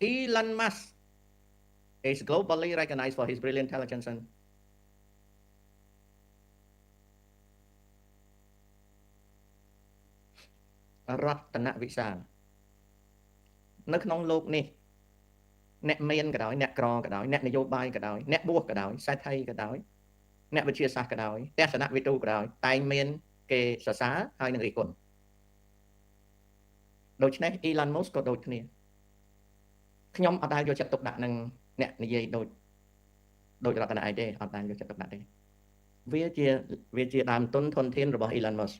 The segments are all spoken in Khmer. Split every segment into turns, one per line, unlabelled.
Elon Musk is globally recognized for his brilliant intelligence and រតនវិសាលនៅក្នុងโลกនេះអ្នកមានក៏ដោយអ្នកក្រក៏ដោយអ្នកនយោបាយក៏ដោយអ្នកបួសក៏ដោយសេដ្ឋីក៏ដោយអ្នកវិទ្យាសាស្ត្រក៏ដោយទស្សនវិទូក៏ដោយតែងមានគេសរសើរហើយនឹងរិះគន់ដូច្នេះ Elon Musk ក៏ដូចគ្នាខ្ញុំអត់ដែលយកចិត្តទុកដាក់នឹងអ្នកនិយាយដូចរតនឯងទេអត់ដែលយកចិត្តទុកដាក់ទេវាជាដើមទុនធនធានរបស់ Elon Musk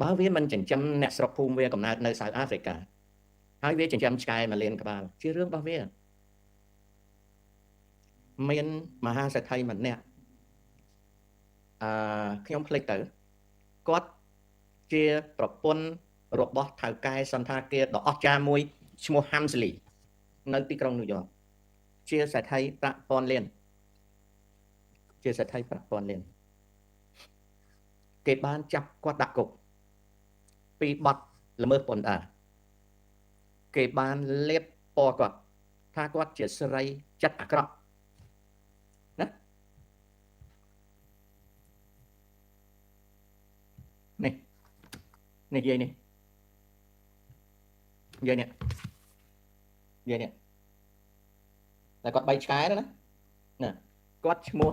បើវាមិនចិញ្ចឹមអ្នកស្រុកភូមិវាកំណើតនៅសៅអាហ្វ្រិកាហើយវាចិញ្ចឹមឆ្កែ1លានក្បាលជារឿងរបស់វាមានមហាសេដ្ឋីម្នាក់ខ្ញុំភ្លេចទៅគាត់ជាប្រពន្ធរបស់ថៅកែសន្តាគារដ៏អស្ចារ្យមួយឈ្មោះ Hamsley នៅទីក្រុងញូវយ៉កជាសេដ្ឋីប្រាក់ពាន់លានជាសេដ្ឋីប្រាក់ពាន់លានគេបានចាប់គាត់ដាក់គុកពីបទល្មើសពន្ធដារគេបានលេបពណ៌គាត់ថាគាត់ជាស្រីចិត្តអាក្រក់ណានេះនិយាយនេះនិយាយនេះតែគាត់បីឆ្កែណាគាត់ឈ្មោះ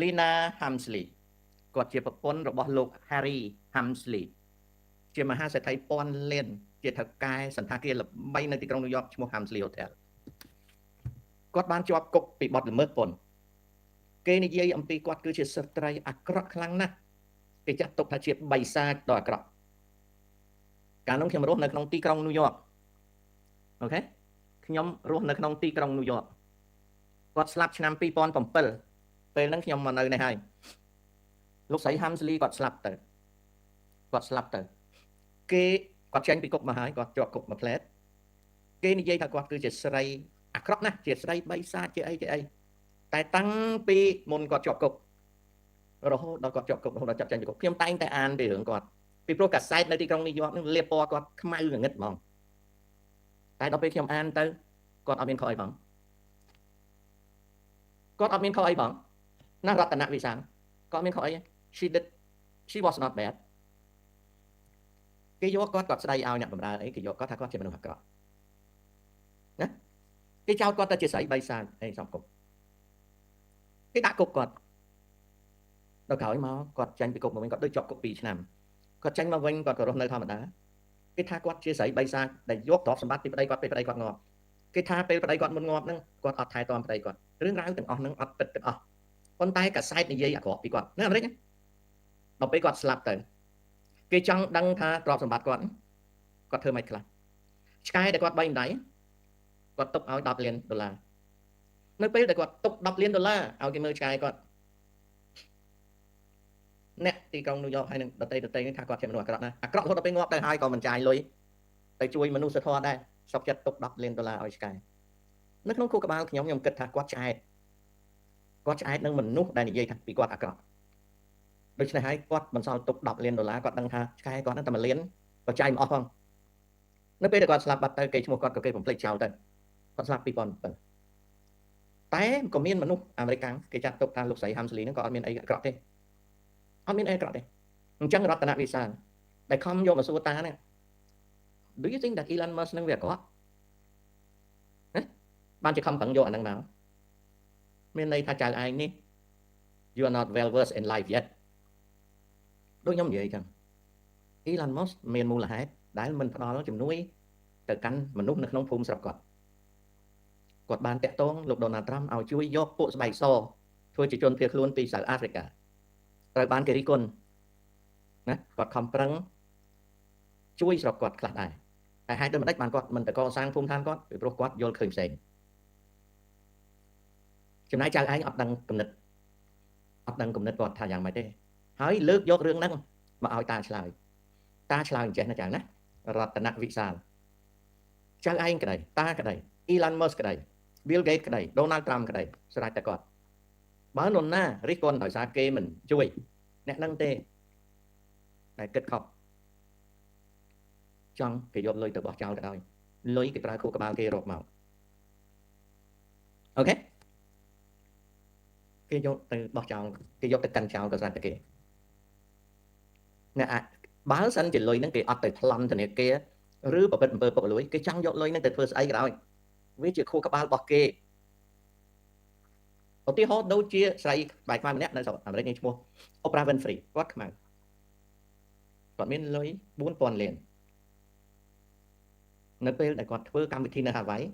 Lina Hamsley គាត់ជាប្រពន្ធរបស់លោក Harry Hamsley ជាមហាសេដ្ឋីពាន់លានជាថៅកែសន្តាគារល្បីនៅទីក្រុងញូវយ៉កឈ្មោះ Hamsley Hotel គាត់បានជាប់គុកពីបទល្មើសពន្ធគេនិយាយអំពីគាត់គឺជាស្ត្រីអាក្រក់ខ្លាំងណាស់គេចាត់ទុកថាជាបិសាចដ៏អាក្រក់កាលនោះខ្ញុំរស់នៅក្នុងទីក្រុងញូវយ៉កអូខេខ្ញុំរស់នៅក្នុងទីក្រុងញូវយ៉កគាត់ស្លាប់ឆ្នាំ2007ពេលហ្នឹងខ្ញុំមកនៅនេះហើយលោកស្រី Hamsley គាត់ស្លាប់ទៅគេគាត់ចេញពីគុកមកហើយគាត់ជាប់គុកមួយផ្លែតគេនិយាយថាគាត់គឺជាស្រីអាក្រក់ណាស់ជាស្រីបិសាចជាអីតែតាំងពីមុនគាត់ជាប់គុករហូតដល់គាត់ជាប់គុករហូតដល់ចាប់ចេញពីគុកខ្ញុំតែងតែអានពីរឿងគាត់ពីព្រោះកាសែតនៅទីក្រុងញូវយ៉កនឹងលាបពណ៌គាត់ខ្មៅងងឹតហ្មងតែដល់ពេលខ្ញុំអានទៅគាត់អត់មានខុសអីផងណារតនវិសាលគាត់មានខុសអី she was not bad គេយកគាត់ស្ដីឲ្យអ្នកបម្រើអីគេយកគាត់ថាគាត់ជាមនុស្សអាក្រក់ណាគេចោទគាត់ថាជាស្រីបិសាចអីសំគុកគេដាក់គុកគាត់ដល់ក្រោយមកគាត់ចេញពីគុកមកវិញគាត់ដូចជាប់គុក2ឆ្នាំគាត់ចេញមកវិញគាត់ក៏រស់នៅធម្មតាគេថាគាត់ជាស្រីបិសាចដែលយកទ្រព្យសម្បត្តិពីប្តីគាត់ពេលប្តីគាត់ងាប់គេថាពេលប្តីគាត់មុនងាប់ហ្នឹងគាត់អត់ថែទាំប្តីគាត់រឿងរ៉ាវទាំងអស់ហ្នឹងអត់ពិតទាំងអស់ប៉ុន្តែកាសែតនិយាយអាក្រក់ពីគាត់នៅអាមេរិកដល់ពេលគាត់ស្លាប់ទៅគេចង់ដឹងថាទ្រព្យសម្បត្តិគាត់ធ្វើមិនខ្លះឆ្កែដែលគាត់បីម្ដាយគាត់ទុកឲ្យ$10 លាននៅពេលដែលគាត់ទុក$10 លានឲ្យគេមើលឆ្កែគាត់អ្នកទីក្រុងញូវយ៉កហើយនឹងដតីនេះថាគាត់ជាមនុស្សអាក្រក់ណាស់អាក្រក់រហូតដល់ពេលងាប់ទៅហើយក៏មិនចាយលុយទៅជួយមនុស្សធម៌ដែរសុខចិត្តទុក$10 លានឲ្យឆ្កែនៅក្នុងខួរក្បាលខ្ញុំគិតថាគាត់ឆ្អែតនឹងមនុស្សដែលនិយាយថាពីគាត់អាក្រក់ដូច្នេះហើយគាត់បន្សល់ទុក$10 លានគាត់ដឹងថាឆ្កែគាត់ហ្នឹងតែ1 លានក៏ចាយមិនអស់ផងនៅពេលដែលគាត់ស្លាប់បាត់ទៅគេឈ្មោះគាត់ក៏គេបំភ្លេចចោលទៅគាត់ស្លាប់2007តែក៏មានមនុស្សអាមេរិកគេចាត់ទុកថាលោកស្រី Hamsley ហ្នឹងក៏អត់មានអីអាក្រក់ទេអញ្ចឹងរតនវិសាលដែលខំយកមកសួរតាហ្នឹង Do you think that Elon Musk នឹងវាអាក្រក់បានជាខំប្រឹងយកអាហ្នឹងមកមានន័យថាចៅឯងនេះ you are not well versed in life yet ដូចខ្ញុំនិយាយចឹង Elon Musk មានមូលហេតុដែលមិនផ្ដល់ជំនួយទៅកាន់មនុស្សនៅក្នុងភូមិស្រុកគាត់បានតាក់ទងលោក Donald Trump ឲ្យជួយយកពួកស្បែកសធ្វើជាជនភៀសខ្លួនពីសៅអាហ្វ្រិកាត្រូវបានគេរិះគន់ណាគាត់ខំប្រឹងជួយស្រុកគាត់ខ្លះដែរតែហេតុដូចម្ដេចបានគាត់មិនទៅកសាងភូមិឋានគាត់ពីព្រោះគាត់យល់ឃើញផ្សេងចំណែកចៅឯងអត់ដឹងគំនិតគាត់ថាយ៉ាងម៉េចទេហើយលើកយករឿងហ្នឹងមកឲ្យតាឆ្លើយអញ្ចេះណាចៅណារតនវិសាលចៅឯងក្តីតាក្តី Elon Musk ក្តី Bill Gates ក្តី Donald Trump ក្តីស្រេចតែគាត់បើនរណារិះគន់ដោយសារគេមិនជួយអ្នកហ្នឹងទេតែគិតខុសចង់គេយកលុយទៅបោះចោលទៅដោយ លុយគេប្រើខួរក្បាលគេរកមកអូខេគេយកទៅបោះចោលគេយកទៅកាន់ចោលក៏ស្រាប់តែគេអ្នកបើសិនជាលុយហ្នឹងគេអត់ទៅថ្លំធនាគារឬប្រព្រឹត្តអំពើពុករលួយគេចង់យកលុយហ្នឹងទៅធ្វើស្អីក៏ដោយវាជាខួរក្បាលរបស់គេឧទាហរណ៍ដូចជាស្រីបែកខ្មៅម្នាក់នៅស្រុកអាមេរិកនេះឈ្មោះ Oprah Winfrey គាត់ខ្មៅគាត់មានលុយ 4000 លាននៅពេលដែលគាត់ធ្វើកម្មវិធីនៅ Hawaii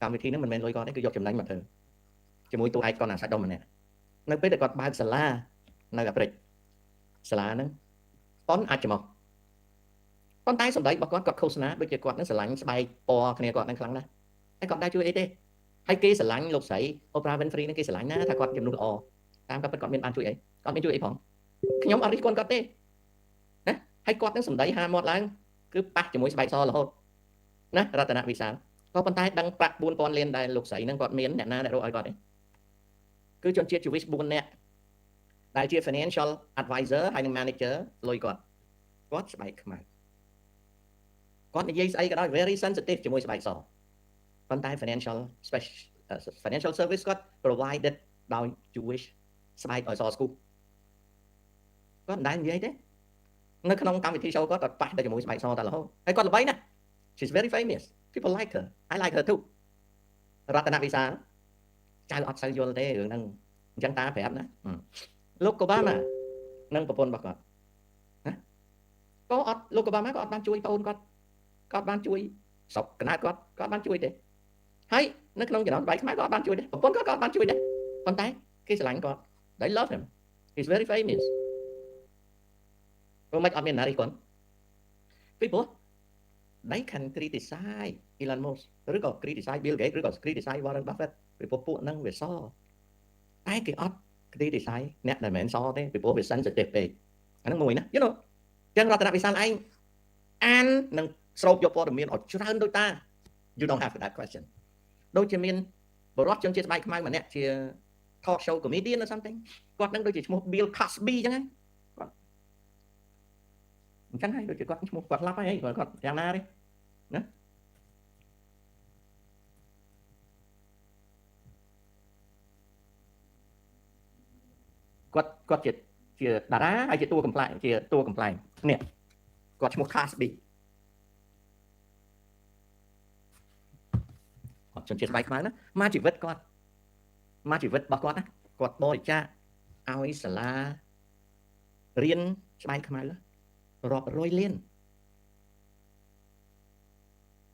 កម្មវិធីហ្នឹងមិនមែនលុយគាត់ទេគឺយកចំណេញមកធ្វើជាមួយតួឯកគាត់អាសាច់ដុំម្នាក់នៅពេលដែលគាត់បើកសាលានៅអាមេរិកសាលាហ្នឹងប៉ុនអាចមកប៉ុន្តែសម្ដីរបស់គាត់ឃោសនាដូចជាគាត់នឹងស្រឡាញ់ស្បែកពណ៌គ្នាគាត់នឹងខ្លាំងណាស់តែគាត់ដែរជួយអីទេហើយគេស្រឡាញ់លោកស្រី Oprah Winfrey នឹងគេស្រឡាញ់ណាថាគាត់ជំនួសល្អតាមការពិតគាត់មានបានជួយអីគាត់មានជួយអីផងខ្ញុំអត់រិះគន់គាត់ទេណាហើយគាត់នឹងសម្ដីហាមាត់ឡើងគឺប៉ះជាមួយស្បែកសរហូតណារតនវិសាលក៏ប៉ុន្តែដឹងប្រាក់ 4000 លានដែលលោកស្រីនឹងគាត់មានអ្នកណាដែលរកឲ្យគាត់ទេគឺជនជាតិ Jewish 4 នាក់ដែលជា financial advisor ហើយនឹង manager លុយគាត់ស្បែកខ្មៅគាត់និយាយស្អីក៏ដោយ very sensitive ជាមួយស្បែកសប៉ុន្តែ financial service គាត់ provided ដោយ Jewish ស្បែកឲ្យសស្គូគាត់មិនដែលនិយាយទេនៅក្នុងកម្មវិធី show គាត់ប៉ះតែជាមួយស្បែកសតែរហូតហើយគាត់ល្បីណាស់ she's very famous people like her I like her too រតនវិសាលចៅអត់សូវយល់ទេរឿងហ្នឹងអញ្ចឹងតាប្រាប់ណាលោកកូបាម៉ានិងប្រពន្ធរបស់គាត់ណាក៏អត់លោកកូបាម៉ាក៏អត់បានជួយប្អូនគាត់គាត់បានជួយស្រុកកណ្ដាលគាត់បានជួយទេហើយនៅក្នុងចំណោមស្បែកខ្មែរក៏អត់បានជួយដែរប្រពន្ធគាត់ក៏អត់បានជួយដែរប៉ុន្តែគេស្រឡាញ់គាត់ they love him he's very famous ព្រោះមិនអត់មានណារីគាត់ពីព្រោះ they can criticize Elon Musk ឬក៏ criticize Bill Gates ឬក៏ criticize Warren Buffett ពីព្រោះពួកហ្នឹងវាសតែគេអត់ criticize អ្នកដែលមិនសទេពីព្រោះវា sensitive ពេកអាហ្នឹងមួយណា you know ចឹងរតនវិសាលឯងអាននឹងស្រូបយកព័ត៌មានឲ្យច្រើនដូចតា you don't have that question ដូចជាមានបរិបទជនជាតិស្បែកខ្មៅម្នាក់ជា talk show comedian or something គាត់នឹងដូចជាឈ្មោះ Bill Cosby ចឹងហ្នឹងគាត់អញ្ចឹងហើយដូចជាគាត់ឈ្មោះគាត់ស្លាប់ហើយគាត់យ៉ាងណាទេណាគាត់ជាតារាហើយជាតួកំ pl ជាតួកំ pl នេះគាត់ឈ្មោះ Cosby គាត់ជនជាតិស្បែកខ្មៅណាមកជីវិតគាត់មកជីវិតរបស់គាត់ណាគាត់បរិច្ចាគឲ្យសាលារៀនស្បែកខ្មៅរាប់រយលាន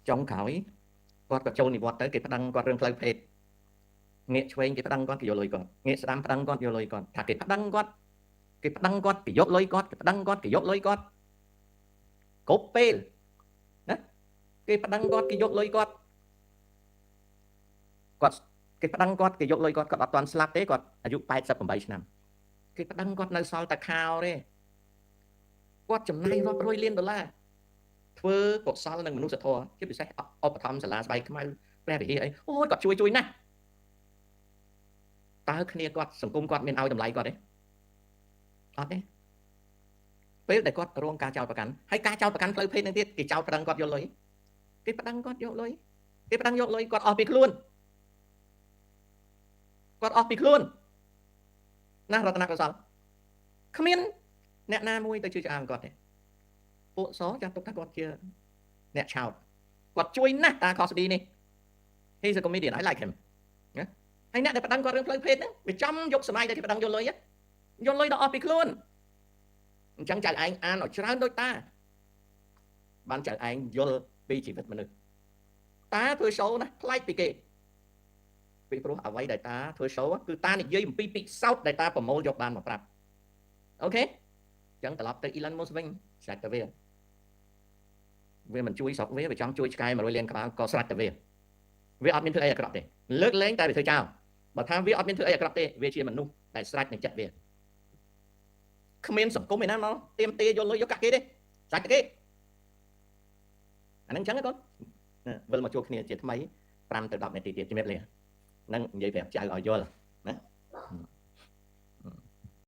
ចុងក្រោយគាត់ក៏ចូលនិវត្តន៍ទៅគេប្តឹងគាត់រឿងផ្លូវភេទងាកឆ្វេងគេប្តឹងគាត់គេយកលុយគាត់ងាកស្ដាំប្តឹងគាត់យកលុយគាត់ថាគេប្តឹងគាត់គេយកលុយគាត់គេប្តឹងគាត់គេយកលុយគាត់គ្រប់ពេលណាគេប្តឹងគាត់គេយកលុយគាត់គេប្តឹងគាត់គេយកលុយគាត់អត់ទាន់ស្លាប់ទេគាត់អាយុ88ឆ្នាំគេប្តឹងគាត់នៅសល់តែខោទេគាត់ចំណាយរាប់រយលានដុល្លារធ្វើកុសលនឹងមនុស្សធម៌ជាពិសេសឧបត្ថម្ភសាលាស្បែកខ្មៅព្រះវិហារអីអូយគាត់ជួយណាស់តើគ្នាគាត់សង្គមគាត់មានឲ្យតម្លៃគាត់ទេអត់ទេពេលដែលគាត់រងការចោទប្រកាន់ហើយការចោទប្រកាន់ផ្លូវភេទនឹងទៀតគេចោទប្តឹងគាត់យកលុយគេប្តឹងគាត់យកលុយគេប្តឹងយកលុយគាត់អស់ពីខ្លួនណារតនកុសលគ្មានអ្នកណាមួយទៅជួយឆ្អាមគាត់ទេពួកសចាត់ទុកថាគាត់ជាអ្នកឆោតគាត់ជួយណាស់តា Cosby នេះ he's a comedian I like him ណាហើយអ្នកដែលប្តឹងគាត់រឿងផ្លូវភេទហ្នឹងវាចំយកសម័យដែលគេប្តឹងយកលុយដល់អស់ពីខ្លួនអញ្ចឹងចៅឯងអានឲ្យច្រើនដូចតាបានចៅឯងយល់ពីជីវិតមនុស្សតាធ្វើ show ណាប្លែកពីគេពីព្រោះអ្វីដែលតាធ្វើ show គឺតានិយាយអំពីពិសោធន៍ដែលតាប្រមូលយកបានមកប្រាប់អូខេអញ្ចឹងត្រឡប់ទៅ Elon Musk វិញស្រេចទៅវាមិនជួយស្រុកវាចង់ជួយឆ្កែ100លានក្បាលក៏ស្រេចទៅវាអត់មានធ្វើអីអាក្រក់ទេលើកលែងតែវាធ្វើចោលបើថាវាអត់មានធ្វើអីអាក្រក់ទេវាជាមនុស្សដែលស្រេចនឹងចិត្តវាគ្មានសង្គមឯណាមកទៀមទាយកលុយយកកាក់គេទេស្រេចទៅគេអាហ្នឹងអញ្ចឹងកូនវិលមកជួបគ្នាជាថ្មី5 ទៅ 10 នាទីទៀតជំរាបលានឹងនិយាយប្រាប់ចៅឲ្យយល់ណា